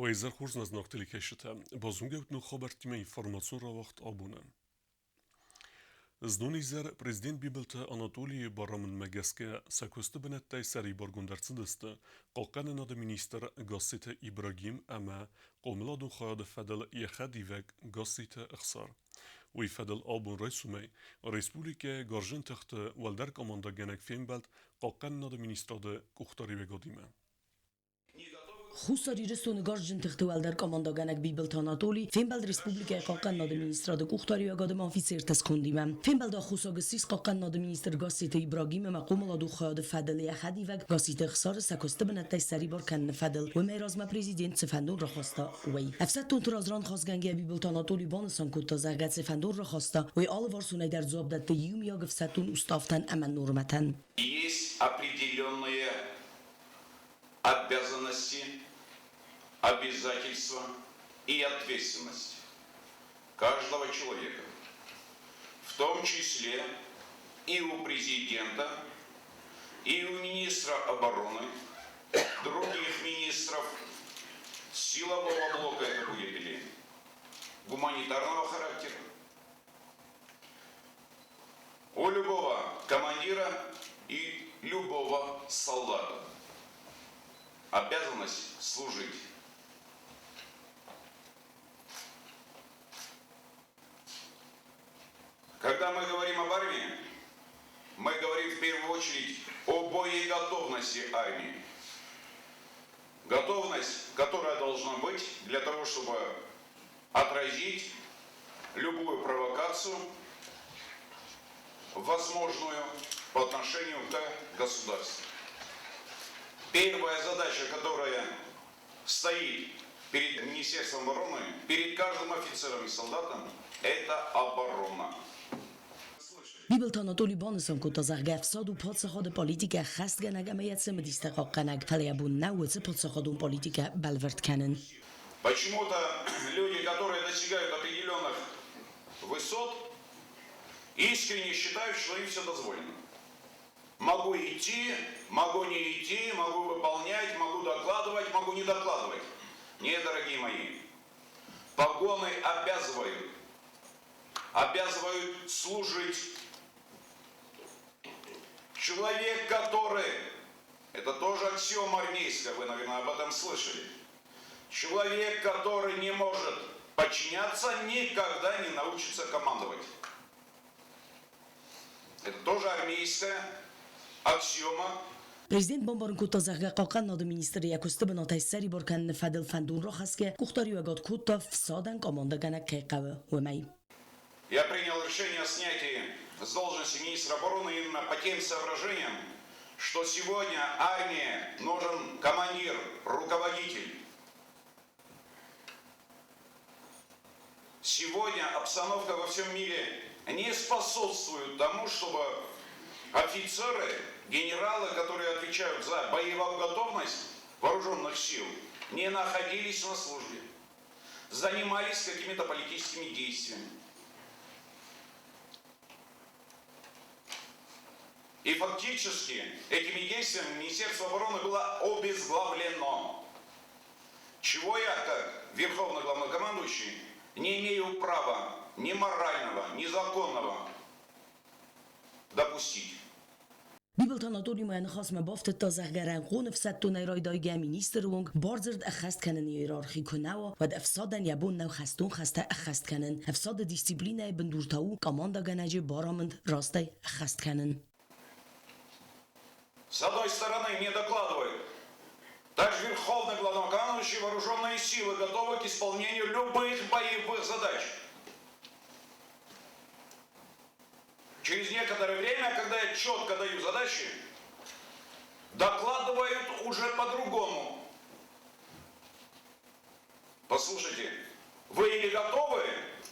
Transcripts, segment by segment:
Ойзар хурзназ нақтили кешите, базунгевт ну хабартиме информацион равахт абуне. Zdonizar prezident bibelti Anatoliy Baramın Megeske sakostu benette seri bargundarcidiste qalqan adı minister Gassite İbrahim ama qomladun xayad fedel yexadivek Gassite ixsar. Ve fedel abun reisumey Respublike garjın tahtı valder komanda genek fembelt qalqan adı ministerde kuxtari vegadime. Хусари ресоны гаржин тахтывалдар командоганак бибелт Анатолий Фембалд республика қалқан нады министрады кухтари агадым офицер таскундиме. Фембалда хусагысис қалқан нады министр Gassite İbrahim ama qomalaду xayad fadel yaxadivek Gassite ixsar sakoste benette seri barkan fadel و میرازم prezident سفندون را خواستا وی افسدتون ترازران خواستگنگی بیبلت آناتولی بانسان کتا زرگت سفندون را خواستا وی آل وارسونه در زابدت یوم یا گفستون استافتن امن نورمتن. Есть определенные обязанности, обязательства и ответственность каждого человека, в том числе и у президента, и у министра обороны, других министров, силового блока это будет или гуманитарного характера. У любого командира и любого солдата обязанность служить. Когда мы говорим об армии, мы говорим в первую очередь о боеготовности армии. Готовность, которая должна быть для того, чтобы отразить любую провокацию, возможную по отношению к государству. Первая задача, которая стоит перед Министерством обороны, перед каждым офицером и солдатом, это оборона. بیبلت آناتولی بانسان کتا زرگف ساد و پادسخاد پالیتیک خست گنگ امیت سم دیستقاق کنگ فلیابون نووز پادسخادون پالیتیک بلورد کنن. Почему-то люди, которые достигают определенных высот, искренне считают, что им все дозволено. Могу идти, могу не идти, могу выполнять, могу докладывать, могу не докладывать. Нет, дорогие мои, погоны обязывают служить. Человек, который, это тоже аксиома армейская, вы, наверное, об этом слышали. Человек, который не может подчиняться, никогда не научится командовать. Это тоже армейская аксиома. Prezident Bambarın kutta zahga qalqan nadı ministri yakusti binatay seri barkan fadil fandun ra xaske kuxtari wagad kutta fsadan komanda ganak qayqawe wemay. Я принял решение о снятии с должности министра обороны именно по тем соображениям, что сегодня армии нужен командир, руководитель. Сегодня обстановка во всем мире не способствует тому, чтобы офицеры, генералы, которые отвечают за боевую готовность вооруженных сил, не находились на службе, занимались какими-то политическими действиями. И фактически этими действиями Министерство обороны было обезглавлено. Чего я, как Верховный Главнокомандующий, не имею права ни морального, ни законного допустить. بیبلت آناتولی ما نخواست مبافت تا زهگرن قون فسد تو نیرای دایگه مینیستر ونگ بارزرد اخست کنن ایرارخی کنوا و افسادن یبون نو خستون خسته اخست کنن افساد دیسیپلینه بندورتاو کاماندا گنجی بارامند راسته اخست کنن. С одной стороны, мне докладывают, также Верховный Главнокомандующий, вооруженные силы готовы к исполнению любых боевых задач. Через некоторое время, когда я четко даю задачи, докладывают уже по-другому. Послушайте, вы или готовы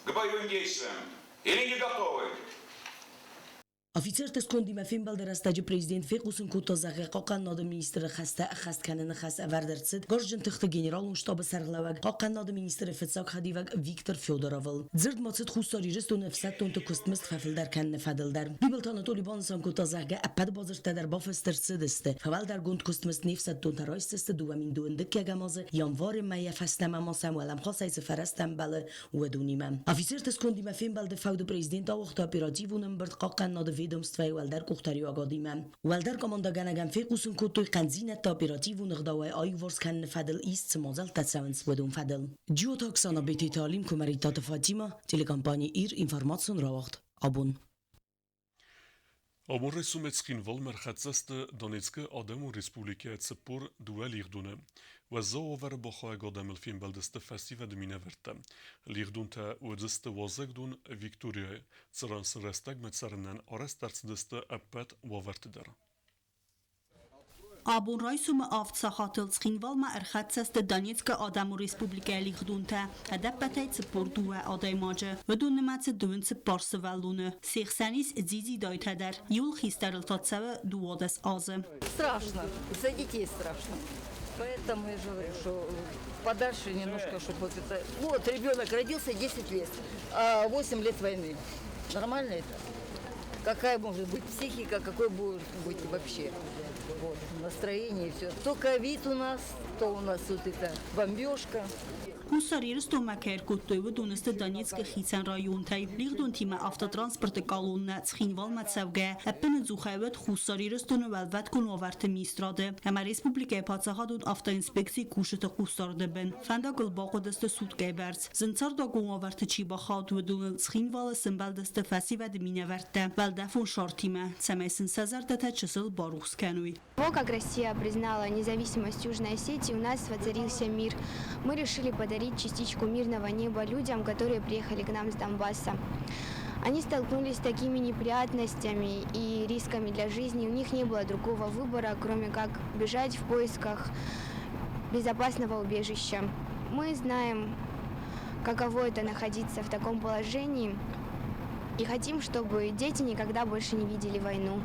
к боевым действиям, или не готовы? Offizier des Kondima Fimbal استاج prezident Fekusun Kutazagı Qoqan nadı ministri xast kanını xas averdertsid Gorjin tıxtı general unştabı sarglavag Qoqan nadı ministri Fetsak Hadivag Viktor Fyodorovil Zird matsid xustari ristun nefsat tuntu kustmist fafildar kan nefadildar Bibel Anatoli Bansan Kutazagı apad bazırtadar bafestertsid ist Faval dar gund kustmist nefsat tunta raistist duamin duendik yagamazı yanvar maya fastamama Samuelam khasayz farastam balı wedunimam Offizier des Kondima Fimbal de faude prezident awxta operativunum bird Qoqan nadı ведомства Уалдар Кухтари Агадима. Уалдар командаган Фекусун Кутуй Канзинет оперативу нغداوای آیورس کن فدل ایست مازال تساونس بدون فدل. جیو تاکسانا بیتی تعلیم کمریتات فاطیما تلکامپانی ایر اینفورماسیون را وقت. آبون. Amor resumetskrin Volmer Khatsast Donetske Ademu Respublike Tsepur duel Lirdune. Wazo over Bocha Godamel Fimbaldeste Festival de Mineverta. Lirdunta Udzeste Wazegdun Victoria. Tsarans Restag met Sarnen Arestartsdeste Appet Waverteder. Abun Raisum Avtsahatel Schinvalma Erchatsest Donetske Adamu Respublike Lirdunta. Adaptateit Tsepurdua Adaimaje. Vedunnematse Duense Parsevallune. Sechsanis Zizi Daitader. Юл Хистерл Татсеве Дуодес Азе. Страшно. За детей страшно. Поэтому я же говорю, что подальше немножко, чтобы вот это... Вот, ребенок родился 10 лет, а 8 лет войны. Нормально это? Какая может быть психика, какой будет быть вообще вот, настроение и все. То ковид у нас, то у нас вот это бомбежка. Հուսարիրս տոմակեր կուտույվը դունստը Դանիեցկը խիցան ռայուն թայ լիղդուն թիմը ավտոտրանսպորտը կալուննա ծխինվալ մացավգե ապենը զուխայվետ հուսարիրս տոնվալվատ կունովարտը միստրադը համա ռեսպուբլիկայ պացախադուն ավտոինսպեկցի կուշըտը խուստարդը բեն ֆանդագլ բաղոդստը սուտ գայբերց զնցարդա կունովարտը չի բախատ վդունը ծխինվալը սմբալդստը ֆասիվադը մինավարտը վալդաֆուն շորթիմը ցամեսն սազարդը թա չսլ բարուխսկանուի Как Россия признала независимость Южной Осетии, у нас воцарился мир. Мы решили подарить частичку мирного неба людям, которые приехали к нам с Донбасса. Они столкнулись с такими неприятностями и рисками для жизни. У них не было другого выбора, кроме как бежать в поисках безопасного убежища. Мы знаем, каково это находиться в таком положении, и хотим, чтобы дети никогда больше не видели войну.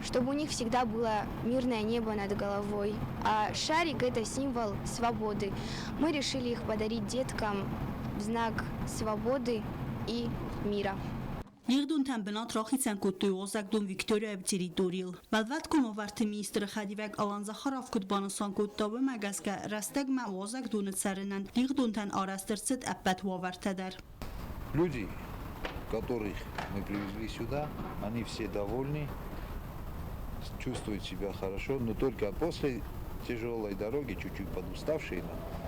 Чтобы у них всегда было мирное небо над головой. А шарик – это символ свободы. Мы решили их подарить деткам в знак свободы и мира. Lirdun tembenat raxitsen kutuy ozakdun Victoria Territorial. Valvat kunovart minister Khadivak Alan Zakharov kutbanasan kuttabe magaska rastag ma ozakdun tsarenen Lirdun tan arastertset appet wavarteder. Люди, которых мы привезли сюда, они все довольны, чувствуют себя хорошо, но только после тяжелой дороги, чуть-чуть подуставшие.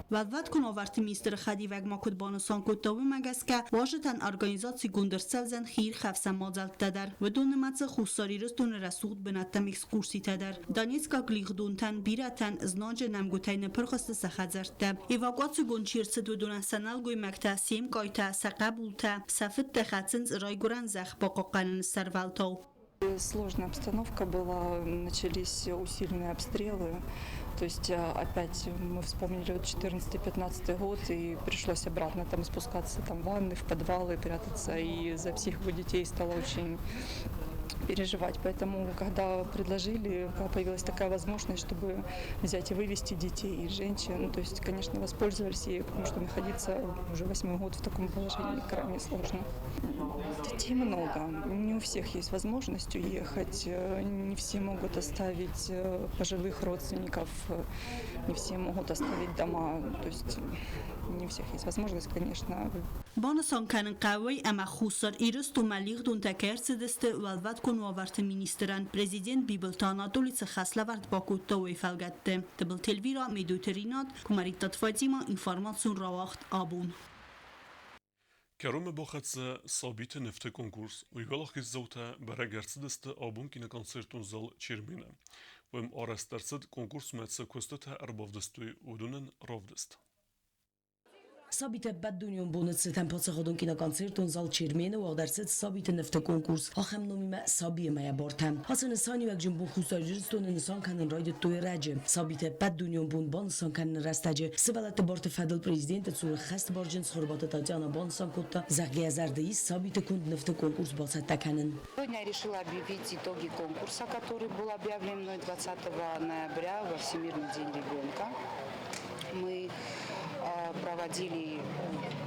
Valvat kunovart minister Khadivak ma kutbanasan kuttabe magaska wajtan organizatsiy gundersevzen khir khafsan mazalteder. Vedunnematse khussariristun rasud benattam ekskursiteder. Donetska gliqduntan biratan znanje namgutayne perxoste sakhazertte. Evakuatsiy gunchirtsid vedunansanal goy makta sim qayta saqabulta safit takhatsin rayguran zakh baqaqanin sarvaltov. Сложная обстановка была, начались усиленные обстрелы. То есть опять мы вспомнили 14-15 год и пришлось обратно там спускаться там в ванны, в подвалы, прятаться. И за психику детей стало очень переживать. Поэтому, когда предложили, когда появилась такая возможность, чтобы взять и вывести детей и женщин, то есть, конечно, воспользовались ей, потому что находиться уже 8-й год в таком положении крайне сложно. Детей много. Не у всех есть возможность уехать, не все могут оставить пожилых родственников, не все могут оставить дома. То есть не у всех есть возможность, конечно. Banasan kanın qavay ama xusar irist u maliqdun takersidiste valvat kunwavart ministran prezident Bibel Anatoli Tskhaslavart Bakutta u ifalgatte. Tabel telvira meduterinat kumaritat Fatima informasyon rawaxt abun. Kerome boxatse sabite nefte konkurs uygalach izauta baragertsideste abun kine koncertun zal çirmine. Vem arastertsid konkurs metse kostete erbavdestuy udunen ravdest. Sabite بدونیون بونت ستم پاس خودون کینا کنسرتون زال چرمینه و آدرست sabite نفت کنکورس آخم نومیم سابیه میا بارتم حسن سانی وقت جنبون خوستاجرستون انسان کنن راید توی رجه sabite بدونیون بون بانسان کنن رستجه سوالت بارت فدل پرزیدنت سور خست بارجنس خربات تاجانا بانسان کتا زغی ازردهی sabite کند نفت کنکورس باسد تکنن. Сегодня я решила объявить итоги конкурса, который был объявлен мной 20 ноября во Всемирный день ребенка. Мы проводили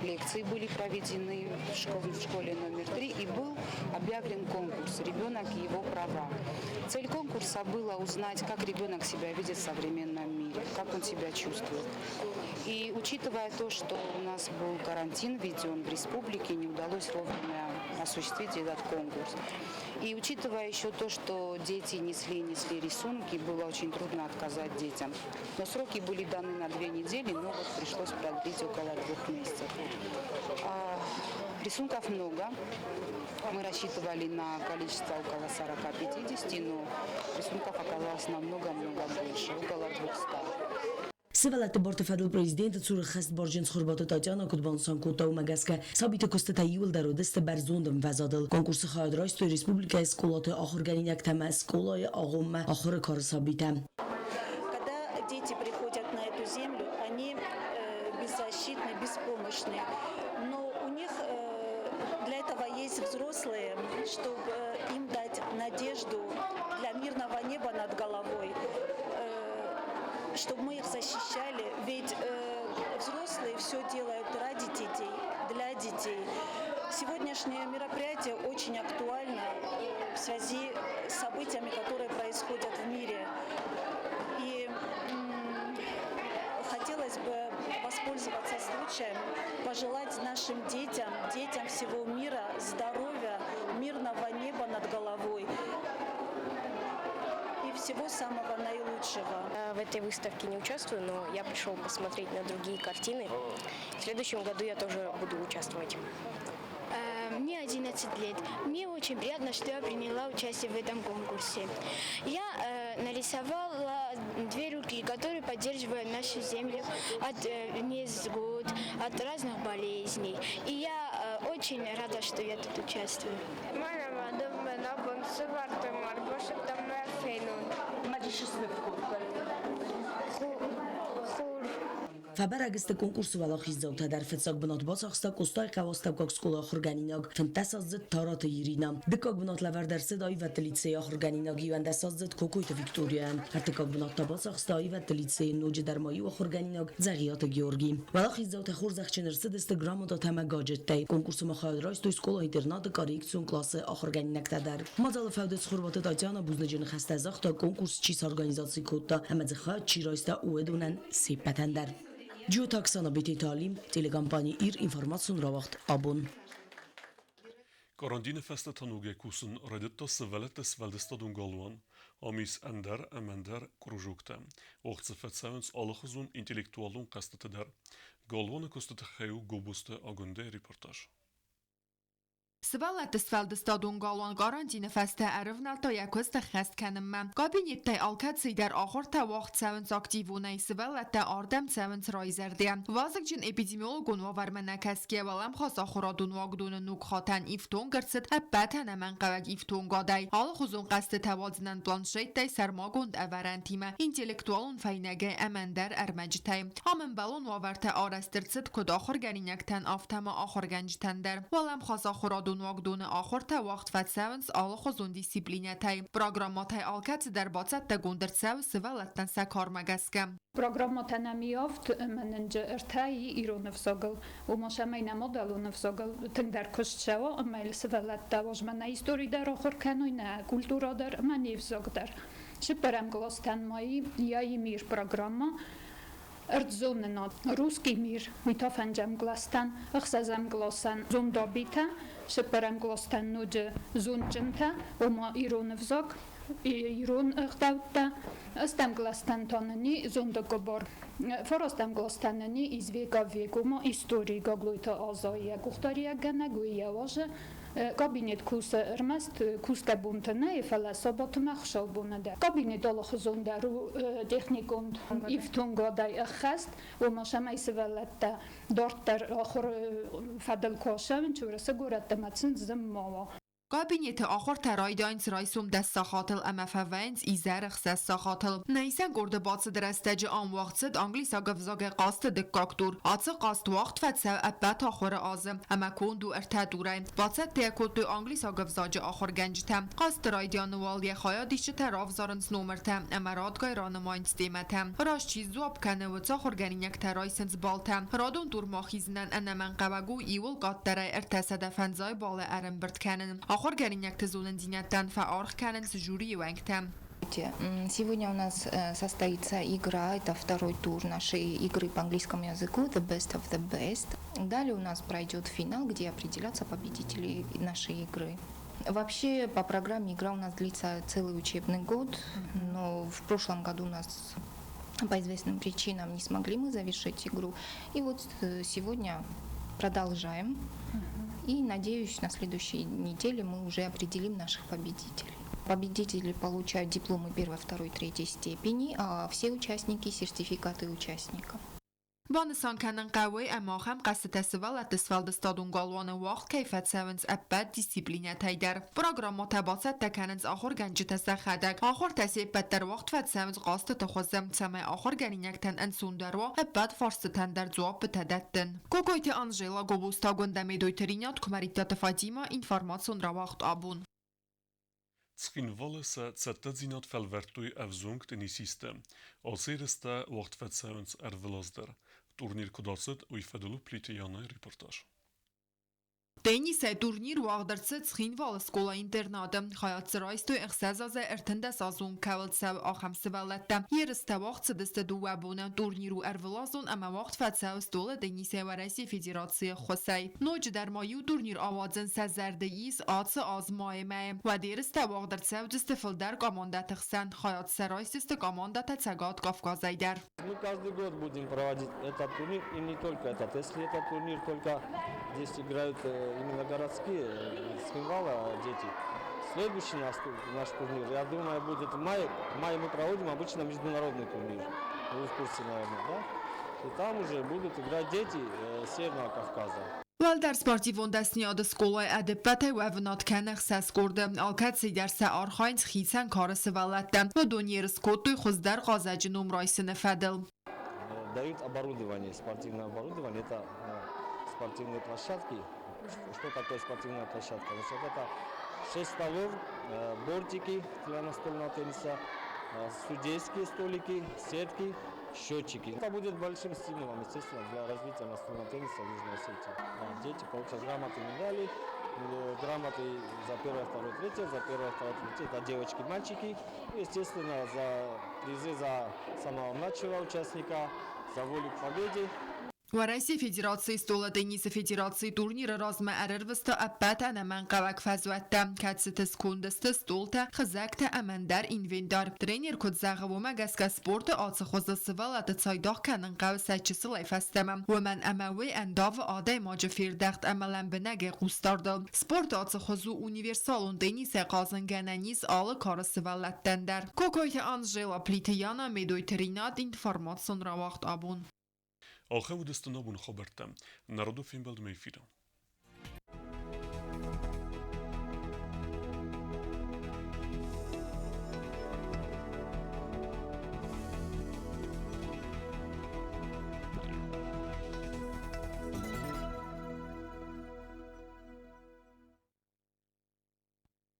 лекции, были проведены в школе номер 3 и был объявлен конкурс «Ребенок и его права». Цель конкурса была узнать, как ребенок себя видит в современном мире, как он себя чувствует. И учитывая то, что у нас был карантин введен в республике, не удалось вовремя осуществить этот конкурс. И учитывая еще то, что дети несли рисунки, было очень трудно отказать детям. Но сроки были даны на 2 недели, но вот пришлось продлить около 2 месяцев. Рисунков много. Мы рассчитывали на количество около 40-50, но рисунков оказалось намного-много больше, около 200. سوالت بارت فدل پرزیدنت سور خست بارجنس خربات تاجانا کد بانسان کوتا و مگسکه سابیت کست تایول در دست برزوندم وزادل کنکورس خواهد رایست توی республика اسکولات آخرگرینک تم اسکولای آغم آخر کار سابیتم. Когда дети приходят на эту землю, они беззащитны, беспомощны, но у них для этого есть взрослые, чтобы им дать надежду для мирного неба над головой. Чтобы мы их защищали, ведь взрослые все делают ради детей, для детей. Сегодняшнее мероприятие очень актуально в связи с событиями, которые происходят в мире. И хотелось бы воспользоваться случаем, пожелать нашим детям, детям всего мира здоровья, мирного неба над головой. Всего самого наилучшего. В этой выставке не участвую, но я пришел посмотреть на другие картины. В следующем году я тоже буду участвовать. Мне 11 лет. Мне очень приятно, что я приняла участие в этом конкурсе. Я нарисовала 2 руки, которые поддерживают нашу землю от невзгод, от разных болезней. И я очень рада, что я тут участвую. فبرگست کنکورس ولاخیز زوتا در فتساق بنات باساخستا کستای قواستا کاک سکول آخرگانیناگ فنتساز زد تارات یرینام دکاک بنات لور در صدای و تلیتسه آخرگانیناگی و اندساز زد کوکویت ویکتوریا هرتکاک بنات باساخستای و تلیتسه نوج درمایی و آخرگانیناگ زغیات گیورگی ولاخیز زوتا خورزخ چنرسد استگرام دا تما گاجت تی کنکورس مخاید رایست تو اسکول اینترنات کاریکسیون کلاس آخرگانیناگ تدر مازال فودس خوربات تاجانا بوزنجن خسته زاختا کنکورس چیس ارگانیزاسی کوتا همز خواهد چی رایستا اوه سیپتندر جو تاکسانا بیتی تعلیم تلگامپانی ایر اینفورماسیون را وقت آبون. Karantine tanuge kusun redetta sevelet des veldestadun galwan, amis ender krujukte. Ochtse fetsauns allegezun intellectualun kastete der. Galwan kostete geu gobuste agunde reportage. Свалат сфалдстадун галван карантина фаста арвналта якоста хаст канемма. Кабинеттай алкаци дар ахорта вақт савинс активунай свалатта ардам савинс райзерде. Вазыкчин эпидемиологун вавармана каске валам хас ахорадун вагдун нукхатан ифтун гырсит аппатан аман qavag ифтун гадай. Ал хузун qasd tavaznan planşettai sarmagund avarantime intellektualun faynage amandar armajtay. Amen balon vavarta arastirtsit kod axorgarinaktan aftama axorganjtandar. Valam xas axoradun واقدون آخر تا وقت فتساونس آل خوزون دیسیپلینه تای پروگرامات آلکت در باطت تگوندر ساوس ولتن سکار مگسکم. Программата намиофт менеджер тай ироневсогл умошамайна моделуневсогл тендер кошчево мейлсвелатта вожмана истории дар охорканойна культура дар маневзогдар шиперам глостан мои яи мир программа Erdzonen ruski mir mitofenjam glastan xazam glosan zundobita separam glostan nude zunjenta oma ironevzog iron xtauta astam glastan tonani zundogobor forostam glastanani izvega vegumo istori gogluita azoia guhtaria ganaguia oje կաբինետ կուրսը ռմաստ կուրսկա բունտնա եփալա սոբոտ մախշալ բունադա կաբինետ ոլոխզոնդարու տեխնիկոն իվթունգոդայ խաստ ومشامای سوالت دکتر آخر فدل کوشم چوره سگورت دمتن زموا Կաբինետը ախոր թերայդային սրայսում դես սախատել MFV-ինց իզերխ սես սախատել։ Նայսան գորդը բացը դրաստեջը անվաղցըդ անգլիսա գվզագե qastը դկկակտուր։ Ացը qast վաղթ վեցավ əbbət ախորը azı։ Əməkon du ərtədուրən։ Բացət տեակոտու անգլիսա գվզաջը ախոր գենջtə։ Qast դրայդյանը վալ եխայա դիշը թեր ավզարınց նոմրtə։ Əmərad qayranımayınç demətə։ Հրաշչի զուապ կənəvıç ախոր գենինյակ թերայսınց բալtə։ Հրադուն դուրմախիզնən ənəmən qəvəgու իվıl qatdərəy ərtəsədə fənzay balı ərən birtkənin։ Ախոր գերինյակ թզունն դինյատան ֆաարխ կանեն սժուրի ուենքտեմ։ Сегодня у нас состоится игра, это второй тур нашей игры по английскому языку The Best of the Best. Далее у нас пройдет финал, где определятся победители нашей игры. Вообще по программе игра у нас длится целый учебный год, но в прошлом году у нас по известным причинам не смогли мы завершить игру. И вот сегодня продолжаем. И, надеюсь, на следующей неделе мы уже определим наших победителей. Победители получают дипломы 1, 2, 3 степени, а все участники – сертификаты участников. Բանսան կանն qawwe amma ham qasd əsval atısfaldı stadun qalvanı vaxt keyfət səvins əbbət disiplina təydər. Proqramma təbasət təkənins axır gənci təsə xədək. Axır təsi əbbətlər vaxt fət səvins qastı təxozəm səmə axır gəninyəkdən ənsundərva əbbət farsı təndər cavab bitədətdin. Kokoyti Anjela Gobusta göndəmi döytərinyat kumaritətə Fatima informasyon ravaxt abun. Tskinvalle se cettezinat felvertui evzung tenisiste. Alsiriste wacht vetsevens ervelazder. Turnir kodacet ui fedelu plitejane reportaj. Տենիսը տուրնիր ու աղդրցը ծխինվալ սկոլա ինտերնադը, խայացրայստու էխսեզազը երթնդես ազուն կավլցավ աղամսվալետը, երստը վաղցը դստը դու վաբունը տուրնիր ու әрվլազուն ամա վաղթ վացավ ստոլը Դենիսը վարեսի ֆեդերացիը խոսայ։ Նոջ դարմայու տուրնիր ավadzın səzərdəyiz ացը azmayəməyə və երստը վաղդրցավ դստը ֆլդər командаты xsən խայացրայստı командаты цагат Кавказайдər. Мы каждый год будем проводить этот турнир, и не только этот. Если этот турнир только здесь играют именно городские, с Хинвала дети, следующий наш турнир, я думаю, будет в мае. В мае мы проводим обычно международный турнир. Вы в курсе, наверное, да? И там уже будут играть дети Северного Кавказа. Վալդար սպարտիվոն դեսնյադը սկոլայ ադեպատ է վևնատ կենեղ սես կորդը, ալքատ սիդերսը արխայնց խիցան կարսը վալատը, վդոն երս կոտույ խոздար ғազաջնում ռայսը նվադել. Дают оборудование, спортивное оборудование, это спортивные площадки. Что такое спортивная площадка? Значит, это 6 столов, бортики для настольного тенниса, судейские столики, сетки, счетчики. Это будет большим стимулом, естественно, для развития настольного тенниса в Южной Осетии. Дети получат грамоты, медали, грамоты за 1, 2, 3, за 1, 2, 3, это девочки, мальчики. И, естественно, за призы за самого младшего участника, за волю к победе. Վարեսի ֆեդերացիի ստոլը տենիսը ֆեդերացիի տուրնիրը ռազմը әрրվստը əbbət ənəmən qavակ ֆəzvətdə, կətsitəs kondistə stoltə, xızəktə əməndər invendar. Trener kod zəğıvımə qəskə sportı açı xozı sıvalatı çaydaq kənin qav səçisi layfəstəməm. Vəmən əməvi əndavı aday macı firdəxt əmələn bənəgə qustardı. Sport açı xozu universalun tenisə qazın gənəniz alı karı sıvalatdəndər. Kokoyti Anjela Pliteyana medoyterinat informasyon ravaxt abun. Alchemu destinabu na Chobertem. Narodu Finbeld Mejfida.